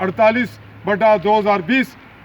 48/2020,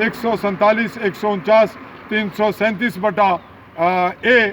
147, 149, 337/A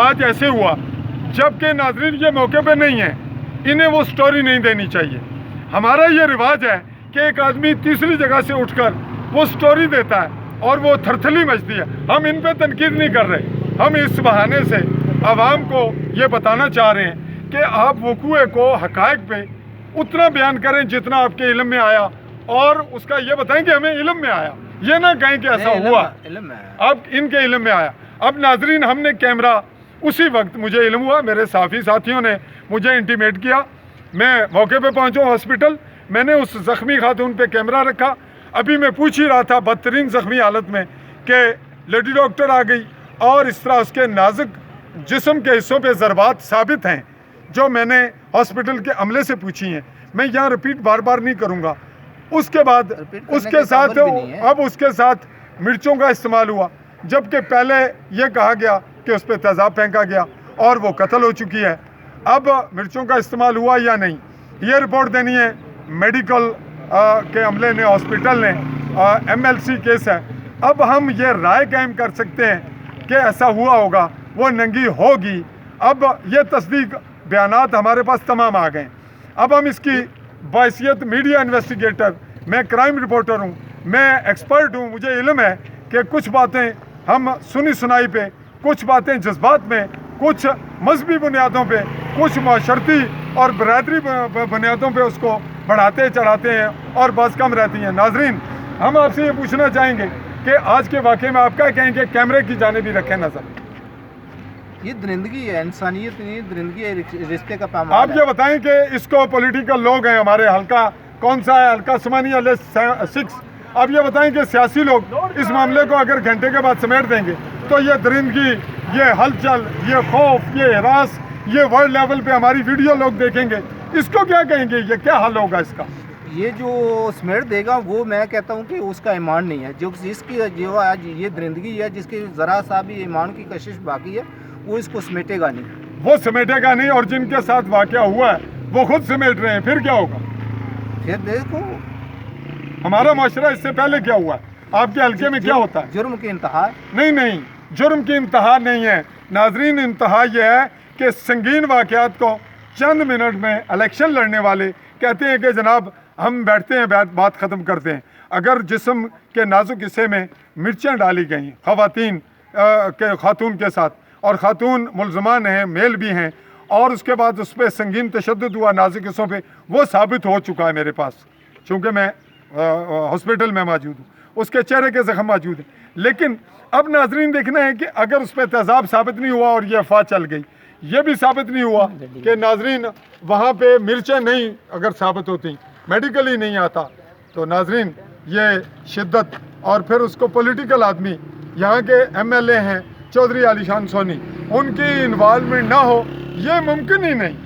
آج ایسے ہوا، جبکہ ناظرین یہ موقع پہ نہیں ہے، انہیں وہ سٹوری نہیں دینی چاہیے۔ ہمارا یہ رواج ہے کہ ایک آدمی تیسری جگہ سے اٹھ کر وہ سٹوری دیتا ہے اور وہ تھرتھلی مچتی ہے۔ ہم ان پہ تنقید نہیں کر رہے، ہم اس بہانے سے عوام کو یہ بتانا چاہ رہے ہیں کہ آپ وقوع کو، حقائق پہ اتنا بیان کریں جتنا آپ کے علم میں آیا، اور اس کا یہ بتائیں کہ ہمیں علم میں آیا، یہ نہ کہیں کہ ایسا ہوا اب ان کے علم میں آیا۔ اب ناظرین ہم نے کیمرہ اسی وقت مجھے علم ہوا، میرے صحافی ساتھیوں نے مجھے انٹیمیٹ کیا، میں موقع پہ پہنچا ہاسپٹل، میں نے اس زخمی خاتون پہ کیمرہ رکھا۔ ابھی میں پوچھ ہی رہا تھا بدترین زخمی حالت میں کہ لیڈی ڈاکٹر آ گئی، اور اس طرح اس کے نازک جسم کے حصوں پہ ضربات ثابت ہیں جو میں نے ہاسپٹل کے عملے سے پوچھی ہیں، میں یہاں ریپیٹ بار بار نہیں کروں گا۔ اس کے بعد اس کے ساتھ اب اس کے ساتھ مرچوں کا استعمال ہوا، جبکہ پہلے یہ کہا گیا کہ اس پہ تیزاب پھینکا گیا اور وہ قتل ہو چکی ہے۔ اب مرچوں کا استعمال ہوا یا نہیں، یہ رپورٹ دینی ہے میڈیکل کے عملے نے، ہاسپٹل نے، MLC کیس ہے۔ اب ہم یہ رائے قائم کر سکتے ہیں کہ ایسا ہوا ہوگا، وہ ننگی ہوگی۔ اب یہ تصدیق بیانات ہمارے پاس تمام آ گئے ہیں۔ اب ہم اس کی بحیثیت میڈیا انویسٹیگیٹر، میں کرائم رپورٹر ہوں، میں ایکسپرٹ ہوں، مجھے علم ہے کہ کچھ باتیں ہم سنی سنائی پہ، کچھ باتیں جذبات میں، کچھ مذہبی بنیادوں پہ، کچھ معاشرتی اور برادری بنیادوں پہ اس کو بڑھاتے چڑھاتے ہیں اور بعض کم رہتی ہیں۔ ناظرین ہم آپ سے یہ پوچھنا چاہیں گے کہ آج کے واقعے میں آپ کیا کہیں گے؟ کیمرے کی جانب بھی رکھیں نظر۔ یہ درندگی ہے، انسانیت نہیں، درندگی ہے، رشتے کا پیمانہ۔ آپ یہ بتائیں کہ اس کو پولیٹیکل لوگ ہیں ہمارے، حلقہ کون سا ہے؟ حلقہ سمانیہ 6۔ اب یہ بتائیں کہ سیاسی لوگ اس معاملے کو اگر گھنٹے کے بعد سمیٹ دیں گے تو یہ درندگی، یہ ہلچل، یہ خوف، یہ ہراس، یہ ورلڈ لیول پہ ہماری ویڈیو لوگ دیکھیں گے، اس کو کیا کہیں گے؟ یہ کیا حل ہوگا اس کا؟ یہ جو سمیٹ دے گا وہ میں کہتا ہوں کہ اس کا ایمان نہیں ہے، جس کی جو آج یہ درندگی ہے، جس کی ذرا سا بھی ایمان کی کشش باقی ہے، وہ اس کو سمیٹے گا نہیں، وہ سمیٹے گا نہیں، اور جن کے ساتھ واقعہ ہوا ہے وہ خود سمیٹ رہے ہیں، پھر کیا ہوگا؟ پھر دیکھو ہمارا معاشرہ اس سے پہلے کیا ہوا ہے؟ آپ کے حلقے میں کیا ہوتا ہے؟ جرم کی انتہا۔ نہیں، جرم کی انتہا نہیں ہے ناظرین، انتہا یہ ہے کہ سنگین واقعات کو چند منٹ میں الیکشن لڑنے والے کہتے ہیں کہ جناب ہم بیٹھتے ہیں، بات ختم کرتے ہیں۔ اگر جسم کے نازک حصے میں مرچیں ڈالی گئیں خاتون کے ساتھ، اور خاتون ملزمان ہیں، میل بھی ہیں، اور اس کے بعد اس پہ سنگین تشدد ہوا نازک حصوں پہ، وہ ثابت ہو چکا ہے میرے پاس، چونکہ میں ہاسپٹل میں موجود ہوں، اس کے چہرے کے زخم موجود ہیں۔ لیکن اب ناظرین دیکھنا ہے کہ اگر اس پہ تیزاب ثابت نہیں ہوا اور یہ افواہ چل گئی، یہ بھی ثابت نہیں ہوا کہ ناظرین وہاں پہ مرچیں نہیں اگر ثابت ہوتی، میڈیکلی نہیں آتا، تو ناظرین یہ شدت، اور پھر اس کو پولیٹیکل آدمی یہاں کے MLA ہیں چودھری علی شان سونی، ان کی انوالومنٹ نہ ہو، یہ ممکن ہی نہیں۔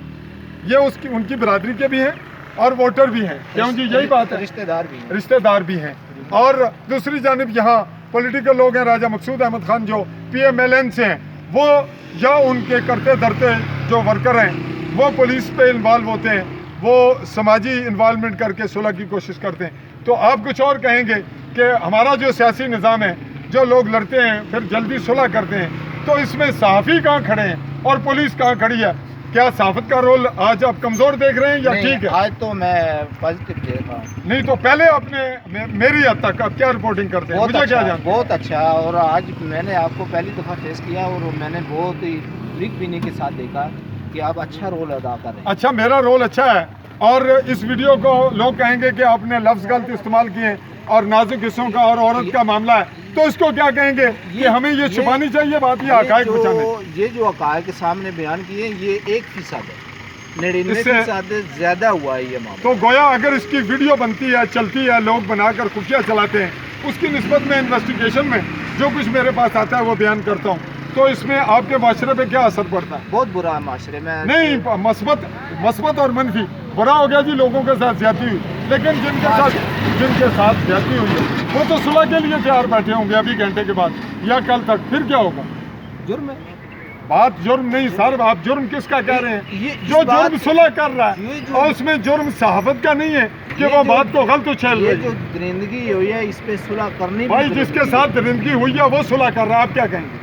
یہ ان کی برادری کے بھی ہیں اور ووٹر بھی ہیں، کیوں جی؟ یہی بات ہے، رشتہ دار بھی ہیں۔ اور دوسری جانب یہاں پولیٹیکل لوگ ہیں، راجہ مقصود احمد خان جو PMLN سے ہیں، وہ یا ان کے کرتے دھرتے جو ورکر ہیں وہ پولیس پہ انوالو ہوتے ہیں، وہ سماجی انوالومنٹ کر کے صلح کی کوشش کرتے ہیں۔ تو آپ کچھ اور کہیں گے کہ ہمارا جو سیاسی نظام ہے، جو لوگ لڑتے ہیں پھر جلدی صلح کرتے ہیں، تو اس میں صحافی کہاں کھڑے ہیں اور پولیس کہاں کھڑی ہے؟ کیا صحافت کا رول آج آپ کمزور دیکھ رہے ہیں یا ٹھیک ہے؟ آج تو میں پازیٹیو دیکھ رہا ہوں۔ نہیں تو پہلے آپ نے میری حد تک آپ کیا رپورٹنگ کرتے ہیں؟ مجھے کیا جانتے ہیں؟ بہت اچھا، اور آج میں نے آپ کو پہلی دفعہ فیس کیا اور میں نے بہت ہی بریک بینی کے ساتھ دیکھا کہ آپ اچھا رول ادا کر رہے ہیں۔ اچھا، میرا رول اچھا ہے، اور اس ویڈیو کو لوگ کہیں گے کہ آپ نے لفظ غلط استعمال کیے اور نازک حصوں کا اور عورت کا معاملہ ہے، تو اس کو کیا کہیں گے کہ ہمیں یہ چھپانی چاہیے بات، یہ حقائق بچانے؟ یہ جو حقائق سامنے بیان کیے یہ 1% ہے، 99% زیادہ ہوا ہے یہ معاملہ۔ تو گویا اگر اس کی ویڈیو بنتی ہے، چلتی ہے، لوگ بنا کر خفیہ چلاتے ہیں، اس کی نسبت میں انویسٹیگیشن میں جو کچھ میرے پاس آتا ہے وہ بیان کرتا ہوں، تو اس میں آپ کے معاشرے پہ کیا اثر پڑتا ہے؟ بہت برا ہے معاشرے میں۔ نہیں، مثبت اور منفی۔ برا ہو گیا جی، لوگوں کے ساتھ زیادتی ہوئی، لیکن جن کے ساتھ زیادتی ہوئی ہے وہ تو صلح کے لیے تیار بیٹھے ہوں گے ابھی گھنٹے کے بعد یا کل تک، پھر کیا ہوگا؟ جرم ہے بات، جرم نہیں سر، آپ جرم کس کا کہہ رہے ہیں؟ جو جرم صلح کر رہا ہے، اور اس میں جرم صحافت کا نہیں ہے کہ وہ بات کو غلط اچھیل رہی ہے۔ یہ جو درندگی ہوئی ہے اس پہ صلح کرنی، بھائی جس کے ساتھ درندگی ہوئی ہے وہ صلح کر رہا ہے، آپ کیا کہیں گے؟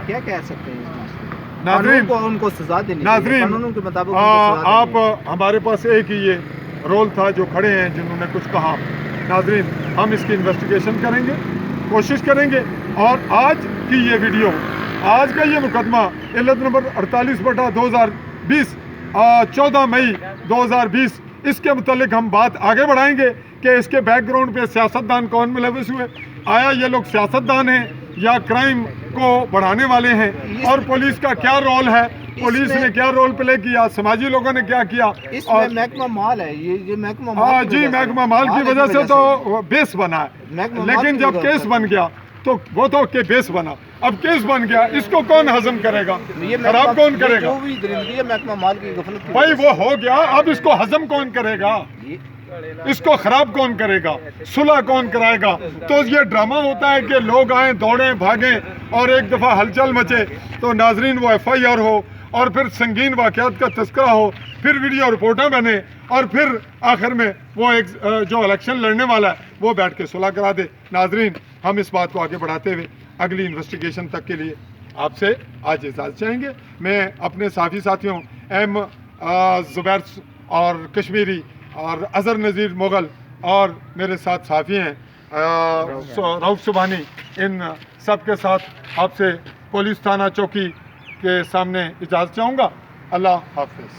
کیا کہہ سکتے ہیں اس مسئلے میں؟ ناظرین قانون کو ان کو سزا دینی چاہیے، ناظرین قانونوں کے مطابق ان کو سزا آپ دینی چاہیے۔ ہمارے پاس ایک ہی یہ رول تھا جو کھڑے ہیں جنہوں نے کچھ کہا. ناظرین ہم اس کی انویسٹیگیشن کریں گے، کوشش کریں گے، اور آج کی یہ ویڈیو، آج کا یہ مقدمہ علت نمبر 48/2020 14 مئی 2020 اس کے متعلق ہم بات آگے بڑھائیں گے کہ اس کے بیک گراؤنڈ پہ سیاستدان کون ملوث ہوئے، آیا یہ لوگ سیاستدان ہیں یا کرائم کو بڑھانے والے ہیں، اور پولیس کا کیا رول ہے، پولیس نے کیا رول پلے کیا، سماجی لوگوں نے کیا کیا. اس میں محکمہ مال ہے، یہ محکمہ مال کی جی وجہ سے، محکمہ مال کی وجہ سے تو بیس بنا ہے، محکمہ مال لیکن کی جب وجہ کیس سے۔ بن گیا تو وہ تو کہ بیس بنا، اب کیس بن گیا، اس کو کون ہضم کرے گا، یہ خراب کون یہ کرے گا؟ جو بھی درندگی ہے محکمہ مال کی غفلت کی بھائی وجہ وہ ہو گیا، اب اس کو ہضم کون کرے گا، سے۔ اس کو خراب کون کرے گا، صلح کون کرائے گا؟ تو یہ ڈرامہ ہوتا ہے کہ لوگ آئیں، دوڑیں، بھاگیں، اور ایک دفعہ ہلچل مچے تو ناظرین وہ ایف آئی آر ہو، اور پھر سنگین واقعات کا تذکرہ ہو، پھر ویڈیو رپورٹیں بنے، اور پھر آخر میں وہ ایک جو الیکشن لڑنے والا ہے وہ بیٹھ کے صلح کرا دے. ناظرین ہم اس بات کو آگے بڑھاتے ہوئے اگلی انویسٹیگیشن تک کے لیے آپ سے آج اجازت چاہیں گے. میں اپنے صحافی ساتھیوں ایم زبیر اور کشمیری اور اظہر نذیر مغل اور میرے ساتھ صحافی ہیں رؤف سبحانی، ان سب کے ساتھ آپ سے پولیس تھانہ چوکی کے سامنے اجازت چاہوں گا. اللہ حافظ.